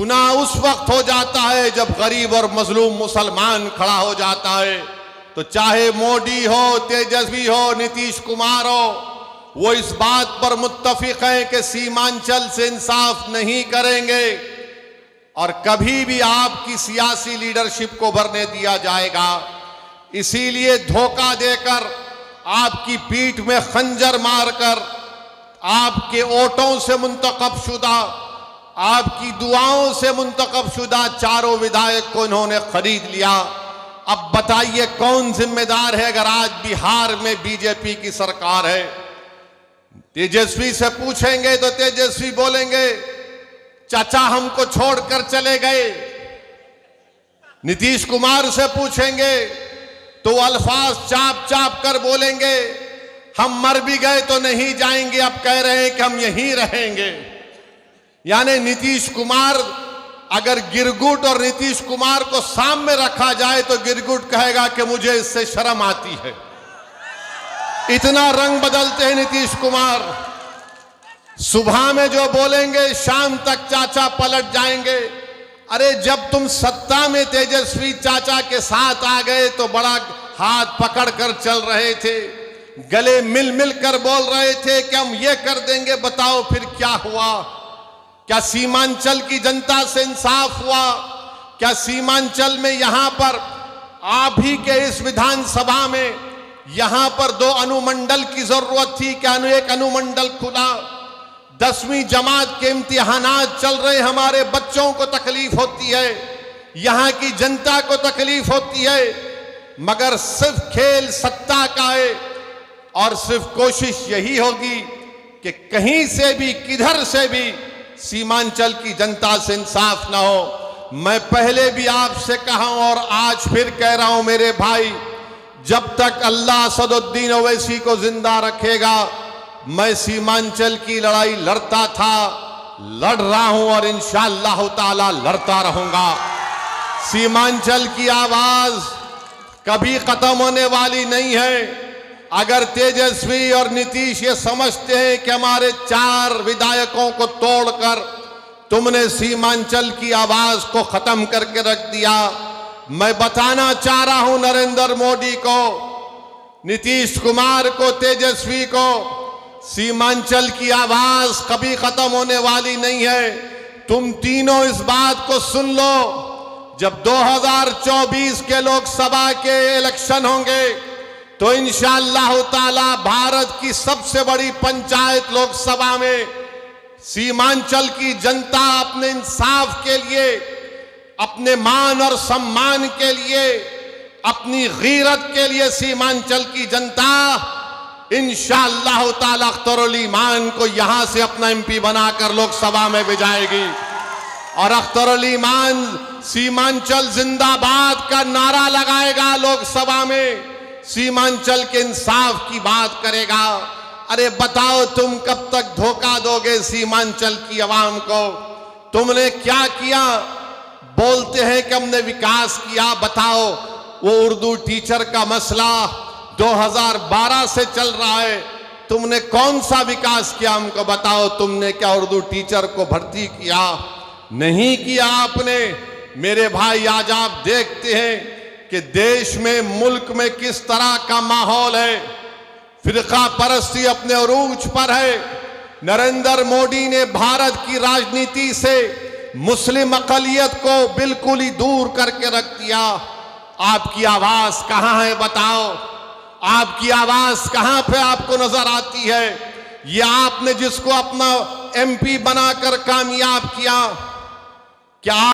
गुनाह उस वक्त हो जाता है जब गरीब और मजलूम मुसलमान खड़ा हो जाता है। तो चाहे मोदी हो, तेजस्वी हो, नीतीश कुमार हो, वो इस बात पर मुत्तफिक हैं कि सीमांचल से इंसाफ नहीं करेंगे और कभी भी आपकी सियासी लीडरशिप को भरने दिया जाएगा। इसीलिए धोखा देकर, आपकी पीठ में खंजर मारकर, आपके वोटों से मुंतखब शुदा, आपकी दुआओं से मुंतखब शुदा चारों विधायक को इन्होंने खरीद लिया। अब बताइए कौन जिम्मेदार है अगर आज बिहार में बीजेपी की सरकार है? तेजस्वी से पूछेंगे तो तेजस्वी बोलेंगे चाचा हमको छोड़कर चले गए। नीतीश कुमार से पूछेंगे तो अल्फाज चाप चाप कर बोलेंगे हम मर भी गए तो नहीं जाएंगे, अब कह रहे हैं कि हम यहीं रहेंगे। यानी नीतीश कुमार, अगर गिरगुट और नीतीश कुमार को सामने रखा जाए तो गिरगुट कहेगा कि मुझे इससे शर्म आती है। इतना रंग बदलते हैं नीतीश कुमार। सुबह में जो बोलेंगे शाम तक चाचा पलट जाएंगे। अरे जब तुम सत्ता में तेजस्वी चाचा के साथ आ गए तो बड़ा हाथ पकड़कर चल रहे थे, गले मिल मिल कर बोल रहे थे कि हम ये कर देंगे। बताओ फिर क्या हुआ? क्या सीमांचल की जनता से इंसाफ हुआ? क्या सीमांचल में यहां पर आप ही के इस विधानसभा में यहां पर 2 अनुमंडल की जरूरत थी? क्या एक अनुमंडल खुला? 10वीं जमात के इम्तिहानात चल रहे, हमारे बच्चों को तकलीफ होती है, यहां की जनता को तकलीफ होती है, मगर सिर्फ खेल सत्ता का है और सिर्फ कोशिश यही होगी कि कहीं से भी, किधर से भी सीमांचल की जनता से इंसाफ ना हो। मैं पहले भी आपसे कहा हूं और आज फिर कह रहा हूं मेरे भाई, जब तक अल्लाह असदुद्दीन ओवैसी को जिंदा रखेगा मैं सीमांचल की लड़ाई लड़ता था, लड़ रहा हूं और इंशाअल्लाह ताला लड़ता रहूंगा। सीमांचल की आवाज कभी खत्म होने वाली नहीं है। अगर तेजस्वी और नीतीश ये समझते हैं कि हमारे 4 विधायकों को तोड़कर तुमने सीमांचल की आवाज को खत्म करके रख दिया, मैं बताना चाह रहा हूं नरेंद्र मोदी को, नीतीश कुमार को, तेजस्वी को, सीमांचल की आवाज कभी खत्म होने वाली नहीं है। तुम तीनों इस बात को सुन लो, जब 2024 के लोकसभा के इलेक्शन होंगे तो इंशाअल्लाह ताला भारत की सबसे बड़ी पंचायत लोकसभा में सीमांचल की जनता अपने इंसाफ के लिए, अपने मान और सम्मान के लिए, अपनी गीरत के लिए सीमांचल की जनता इंशाअल्लाह ताला अख्तरुल ईमान को यहां से अपना एमपी बनाकर लोकसभा में भेजाएगी और अख्तरुल ईमान सीमांचल जिंदाबाद का नारा लगाएगा, लोकसभा में सीमांचल के इंसाफ की बात करेगा। अरे बताओ तुम कब तक धोखा दोगे सीमांचल की आवाम को? तुमने क्या किया? बोलते हैं कि हमने विकास किया। बताओ वो उर्दू टीचर का मसला 2012 से चल रहा है, तुमने कौन सा विकास किया? हमको बताओ, तुमने क्या उर्दू टीचर को भर्ती किया? नहीं किया आपने। मेरे भाई आज आप देखते हैं कि देश में, मुल्क में किस तरह का माहौल है, फिरका परस्ती अपने उरूज पर है। नरेंद्र मोदी ने भारत की राजनीति से मुस्लिम अक़लियत को बिल्कुल ही दूर करके रख दिया। आपकी आवाज कहां है? बताओ, आपकी आवाज कहां पे आपको नजर आती है? ये आपने जिसको अपना एमपी बनाकर कामयाब किया, क्या